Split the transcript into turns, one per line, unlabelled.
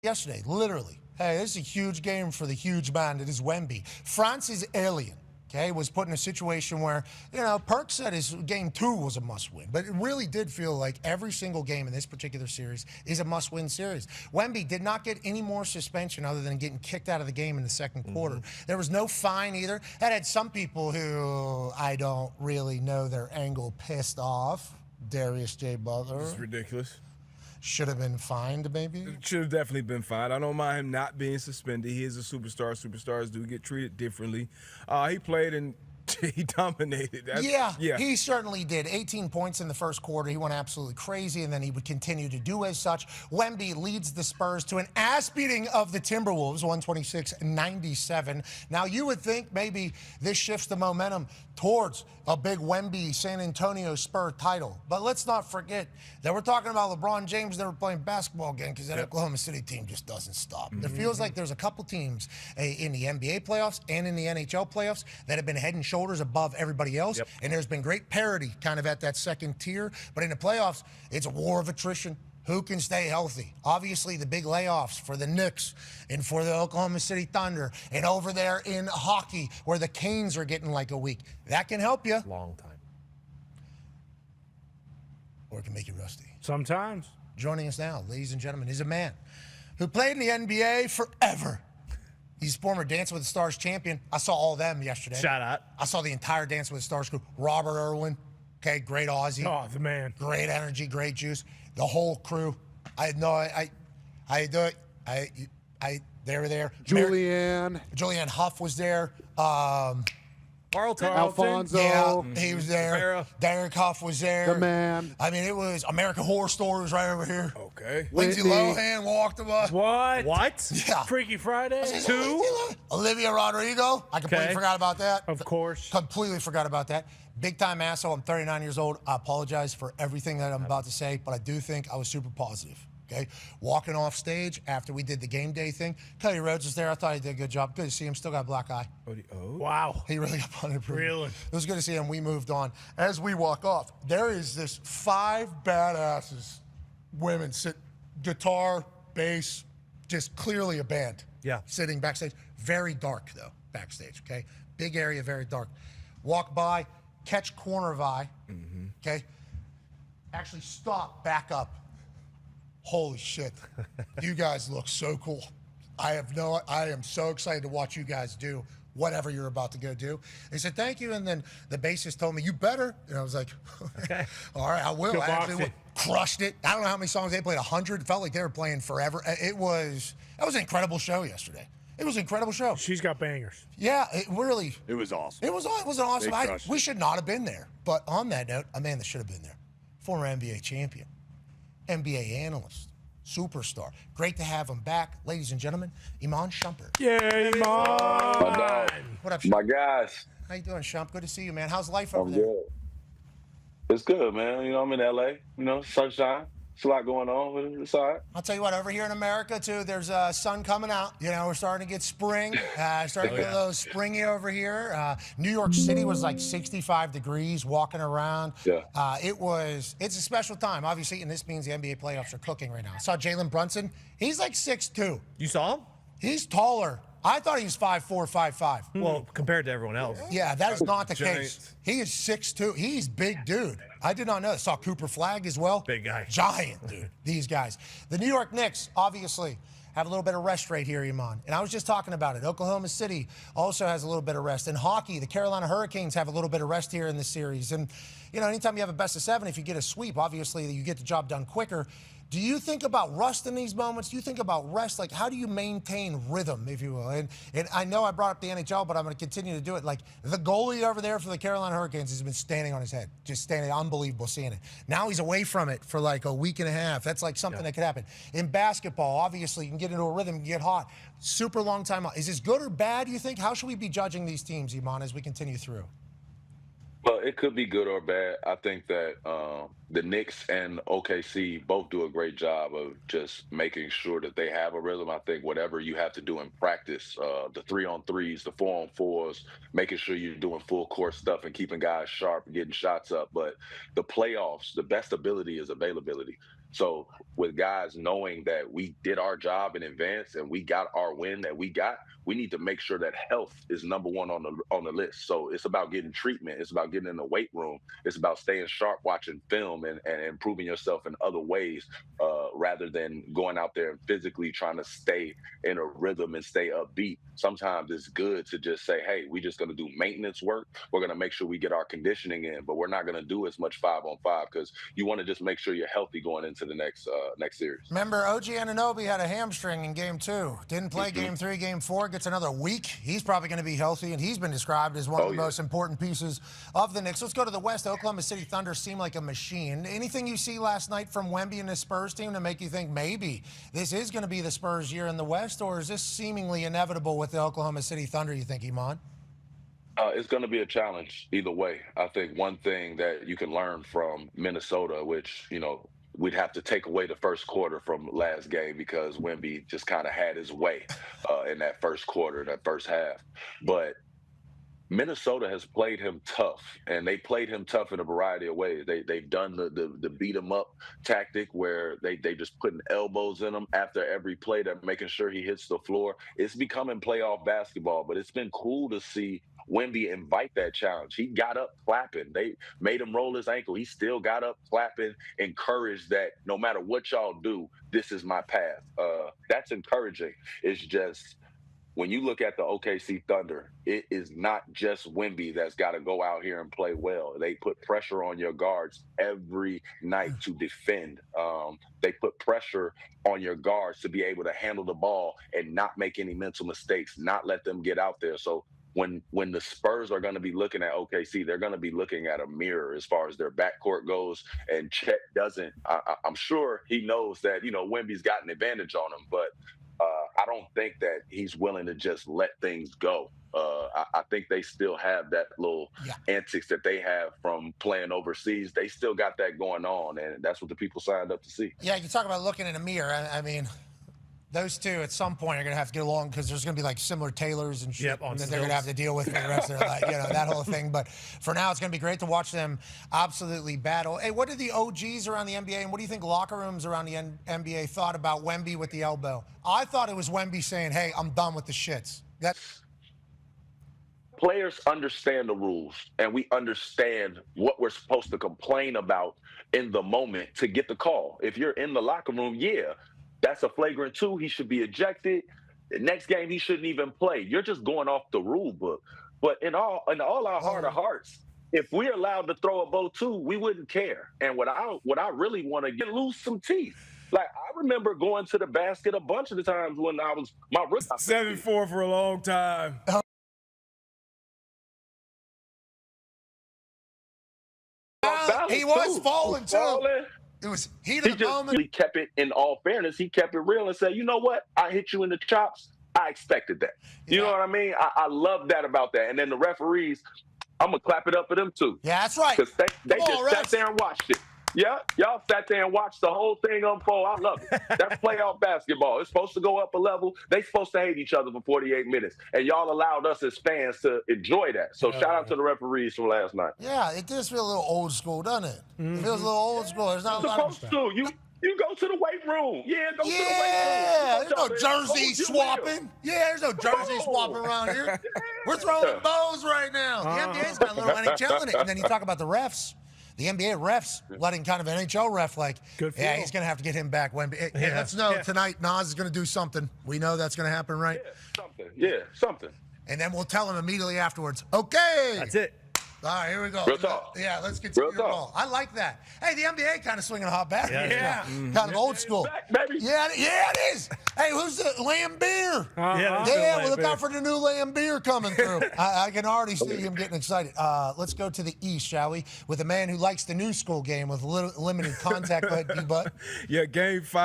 yesterday, literally. Hey, this is a huge game for the huge man that is Wemby. France's alien, okay, was put in a situation where, Perk said his game 2 was a must-win, but it really did feel like every single game in this particular series is a must-win series. Wemby did not get any more suspension other than getting kicked out of the game in the second quarter. There was no fine either. That had some people who I don't really know their angle pissed off. Darius J. Butler.
It's ridiculous.
Should have been fined, maybe?
Should have definitely been fined. I don't mind him not being suspended. He is a superstar. Superstars do get treated differently. He played and he dominated.
Yeah, he certainly did. 18 points in the first quarter. He went absolutely crazy, and then he would continue to do as such. Wemby leads the Spurs to an ass-beating of the Timberwolves, 126-97. Now, you would think maybe this shifts the momentum towards a big Wemby San Antonio Spur title. But let's not forget that we're talking about LeBron James never playing basketball again because that Oklahoma City team just doesn't stop. It feels like there's a couple teams in the NBA playoffs and in the NHL playoffs that have been head and shoulders above everybody else. And there's been great parity kind of at that second tier. But in the playoffs, it's a war of attrition. Who can stay healthy? Obviously, the big layoffs for the Knicks and for the Oklahoma City Thunder and over there in hockey where the Canes are getting like a week. That can help you.
Long time.
Or it can make you rusty.
Sometimes.
Joining us now, ladies and gentlemen, is a man who played in the NBA forever. He's former Dance with the Stars champion. I saw all of them yesterday.
Shout out.
I saw the entire Dance with the Stars crew. Robert Irwin, okay, great Aussie.
Oh, the man.
Great energy, great juice. The whole crew. I do it. They were there. Julianne Hough was there.
Carlton.
Alfonso.
Yeah, he was there.
Rivera.
Derek Huff was there.
The man.
I mean, it was American Horror Story was right over here.
Okay.
Lindsay
Whitney.
Lohan walked by.
What?
Yeah.
Freaky Friday?
Lindsay
2?
Lohan. Olivia Rodrigo. I completely
Okay.
forgot about that.
Of course.
Completely forgot about that. Big time asshole. I'm 39 years old. I apologize for everything that I'm about to say, but I do think I was super positive. Okay, walking off stage after we did the game day thing. Cody Rhodes was there. I thought he did a good job. Good to see him. Still got a black eye.
Wow.
He really got put in improvement.
Really?
It was good to see him. We moved on. As we walk off, there is this 5 badasses, women, guitar, bass, just clearly a band.
Yeah.
Sitting backstage. Very dark, though, backstage, okay? Big area, very dark. Walk by, catch corner of eye, okay? Actually stop, back up. Holy shit. You guys look so cool. I am so excited to watch you guys do whatever you're about to go do. They said, thank you. And then the bassist told me, you better. And I was like, okay. All right, I will.
Good
I actually
boxing.
crushed it. I don't know how many songs they played, 100. It felt like they were playing forever. That was an incredible show yesterday. It was an incredible show.
She's got bangers.
Yeah, it really.
It was awesome.
It was an awesome.
They crushed
We
it.
should not have been there. But on that note, a man that should have been there, former NBA champion, NBA analyst, superstar. Great to have him back. Ladies and gentlemen, Iman Shumpert.
Yay, Mom!
What up,
My
Shump?
guys,
How you doing, Shump? Good to see you, man. How's life over
I'm
there?
good. It's good, man. I'm in LA. Sunshine. It's a lot going on, but it's all right.
I'll tell you what, over here in America, too, there's sun coming out. We're starting to get spring. Starting to get a little springy over here. New York City was like 65 degrees walking around.
Yeah.
It's a special time, obviously, and this means the NBA playoffs are cooking right now. I saw Jalen Brunson. He's like 6'2".
You saw him?
He's taller. I thought he was 5'4", 5'5".
Well, compared to everyone else.
Yeah, that is not the
Giant.
case. He is 6'2". He's big dude. I did not know that. Saw Cooper Flag as well.
Big guy.
Giant dude, these guys. The New York Knicks, obviously, have a little bit of rest right here, Iman. And I was just talking about it. Oklahoma City also has a little bit of rest. In hockey, the Carolina Hurricanes have a little bit of rest here in this series. And, anytime you have a best of 7, if you get a sweep, obviously you get the job done quicker. Do you think about rust in these moments? Do you think about rest? Like, how do you maintain rhythm, if you will? And I know I brought up the NHL, but I'm going to continue to do it. Like, the goalie over there for the Carolina Hurricanes has been standing on his head. Just standing, unbelievable seeing it. Now he's away from it for like a week and a half. That's like something that could happen. In basketball, obviously, you can get into a rhythm, you can get hot. Super long time out. Is this good or bad, do you think? How should we be judging these teams, Iman, as we continue through?
Well, it could be good or bad. I think that the Knicks and OKC both do a great job of just making sure that they have a rhythm. I think whatever you have to do in practice, the 3-on-3s, the 4-on-4s, making sure you're doing full court stuff and keeping guys sharp and getting shots up. But the playoffs, the best ability is availability. So with guys knowing that we did our job in advance and we got our win that we got, we need to make sure that health is number one on the list. So it's about getting treatment. It's about getting in the weight room. It's about staying sharp, watching film, and improving yourself in other ways, rather than going out there and physically trying to stay in a rhythm and stay upbeat. Sometimes it's good to just say, hey, we're just going to do maintenance work. We're going to make sure we get our conditioning in, but we're not going to do as much 5-on-5 because you want to just make sure you're healthy going into the next series.
Remember, OG Anunoby had a hamstring in Game 2. Didn't play Game 3, Game 4. Gets another week. He's probably going to be healthy, and he's been described as one of the most important pieces of the Knicks. Let's go to the West. Oklahoma City Thunder seem like a machine. Anything you see last night from Wemby and the Spurs team to make you think maybe this is going to be the Spurs' year in the West, or is this seemingly inevitable with the Oklahoma City Thunder, you think, Iman?
It's going to be a challenge either way. I think one thing that you can learn from Minnesota, which, we'd have to take away the first quarter from last game because Wemby just kind of had his way in that first quarter, that first half. But Minnesota has played him tough, and they played him tough in a variety of ways. They've done the beat him up tactic where they just putting elbows in him after every play, that making sure he hits the floor. It's becoming playoff basketball, but it's been cool to see Wemby invite that challenge. He got up clapping. They made him roll his ankle. He still got up clapping, encouraged that no matter what y'all do, this is my path. That's encouraging. It's just, when you look at the OKC Thunder, it is not just Wemby that's got to go out here and play well. They put pressure on your guards every night to defend. They put pressure on your guards to be able to handle the ball and not make any mental mistakes, not let them get out there. So when the Spurs are going to be looking at OKC, they're going to be looking at a mirror as far as their backcourt goes. And Chet doesn't. I'm sure he knows that, Wemby's got an advantage on him, but I don't think that he's willing to just let things go. I think they still have that little antics that they have from playing overseas. They still got that going on, and that's what the people signed up to see.
Yeah, you talk about looking in a mirror. I mean, those two at some point are going to have to get along because there's going to be like similar tailors and shit that they're going to have to deal with for the rest of their life, that whole thing. But for now, it's going to be great to watch them absolutely battle. Hey, what did the OGs around the NBA and what do you think locker rooms around the NBA thought about Wemby with the elbow? I thought it was Wemby saying, hey, I'm done with the shits.
Players understand the rules, and we understand what we're supposed to complain about in the moment to get the call. If you're in the locker room, that's a flagrant 2. He should be ejected. The next game, he shouldn't even play. You're just going off the rule book. But in all our heart of hearts, if we're allowed to throw a bow too, we wouldn't care. And what I really want to get lose some teeth. Like, I remember going to the basket a bunch of the times when I was my rookie.
7-4 for a long time.
He was falling too. It was heat of the moment.
He kept it, in all fairness, he kept it real and said, you know what? I hit you in the chops. I expected that. You know what I mean? I love that about that. And then the referees, I'm going to clap it up for them too.
Yeah, that's right.
Because they just sat there and watched it. Yeah, y'all sat there and watched the whole thing unfold. I love it. That's playoff basketball. It's supposed to go up a level. They supposed to hate each other for 48 minutes. And y'all allowed us as fans to enjoy that. So shout out to the referees from last night.
Yeah, it does feel a little old school, doesn't it? It feels a little old school. There's not a lot
supposed to. You go to the weight room. Yeah, go to the weight room.
Yeah, there's no jersey swapping. Yeah, there's no jersey swapping around here. We're throwing bows right now. The NBA's got a little NHL in it. And then you talk about the refs. The NBA refs letting kind of an NHL ref he's going to have to get him back. Hey, let's know tonight Nas is going to do something. We know that's going to happen, right?
Something.
And then we'll tell him immediately afterwards, okay.
That's it.
All right, here we go.
Real talk.
Yeah, let's continue to roll. I like that. Hey, the NBA kind of swinging a hot basket.
Yeah.
Kind of old school.
Back, baby.
Yeah, it is. Hey, who's the Lambeer? Yeah, look out for the new Lambeer coming through. I can already see him getting excited. Let's go to the East, shall we? With a man who likes the new school game with limited contact. Go ahead, D-Butt.
Yeah, Game 5.